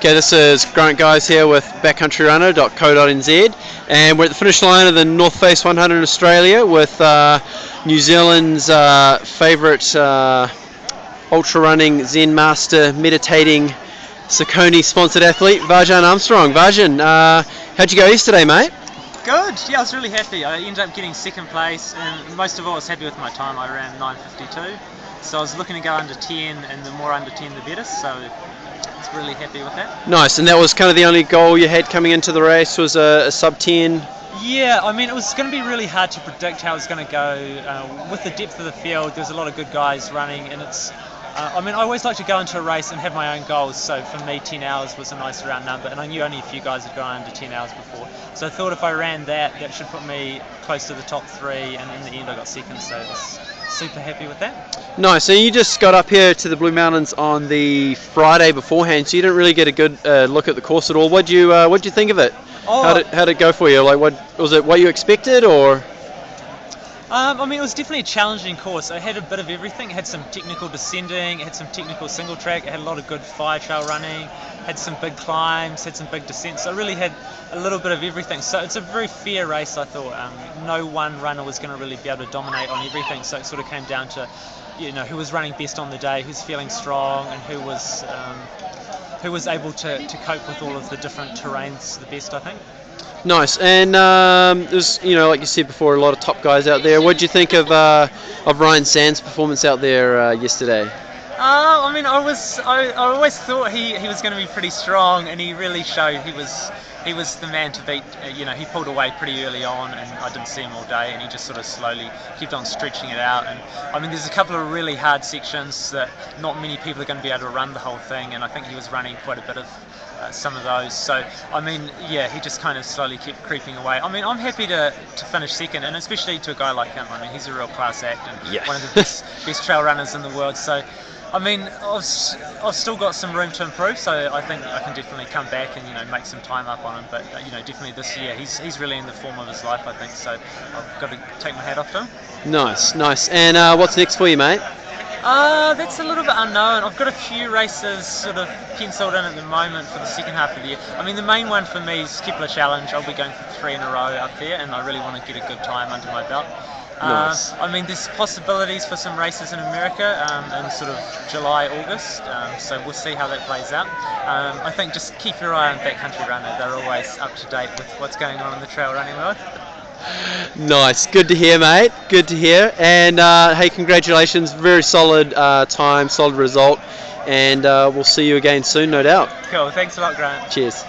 Okay, this is Grant Guys here with backcountryrunner.co.nz, and we're at the finish line of the North Face 100 in Australia with New Zealand's favourite ultra running Zen master, meditating Saucony sponsored athlete, Vajian Armstrong. Vajian, how'd you go yesterday, mate? Good, yeah, I was really happy. I ended up getting second place, and most of all I was happy with my time. I ran 9:52, so I was looking to go under 10, and the more under 10 the better, so I was really happy with that. Nice, and that was kind of the only goal you had coming into the race, was a sub 10? Yeah, I mean, it was going to be really hard to predict how it was going to go. With the depth of the field, there's a lot of good guys running, and it's I mean, I always like to go into a race and have my own goals, so for me 10 hours was a nice round number, and I knew only a few guys had gone under 10 hours before, so I thought if I ran that should put me close to the top 3, and in the end I got second, so I was super happy with that. Nice, so you just got up here to the Blue Mountains on the Friday beforehand, so you didn't really get a good look at the course at all. What'd you think of it? Oh. How'd it go for you? Like, was it what you expected, or? I mean, it was definitely a challenging course. It had a bit of everything. It had some technical descending, it had some technical single track, it had a lot of good fire trail running, had some big climbs, had some big descents. So it really had a little bit of everything. So it's a very fair race, I thought. No one runner was going to really be able to dominate on everything. So it sort of came down to, you know, who was running best on the day, who's feeling strong, and who was able to cope with all of the different terrains the best, I think. Nice, and there's, you know, like you said before, a lot of top guys out there. What did you think of Ryan Sand's performance out there yesterday? I mean, I always thought he was going to be pretty strong, and he really showed he was the man to beat. You know, he pulled away pretty early on, and I didn't see him all day, and he just sort of slowly kept on stretching it out. And I mean, there's a couple of really hard sections that not many people are going to be able to run the whole thing, and I think he was running quite a bit of some of those. So I mean, yeah, he just kind of slowly kept creeping away. I mean, I'm happy to finish second, and especially to a guy like him. I mean, he's a real class act, and one of the best trail runners in the world. So I mean, I've still got some room to improve, so I think I can definitely come back and, you know, make some time up on him. But you know, definitely this year he's really in the form of his life, I think. So I've got to take my hat off to him. Nice. And what's next for you, mate? That's a little bit unknown. I've got a few races sort of penciled in at the moment for the second half of the year. I mean, the main one for me is Kepler Challenge. I'll be going for 3 in a row up there, and I really want to get a good time under my belt. Nice. I mean, there's possibilities for some races in America in sort of July, August, so we'll see how that plays out. I think just keep your eye on Backcountry Runner. They're always up to date with what's going on in the trail running world. Nice, good to hear, mate. Good to hear. And hey, congratulations, very solid time, solid result, and we'll see you again soon, no doubt. Cool, thanks a lot, Grant. Cheers.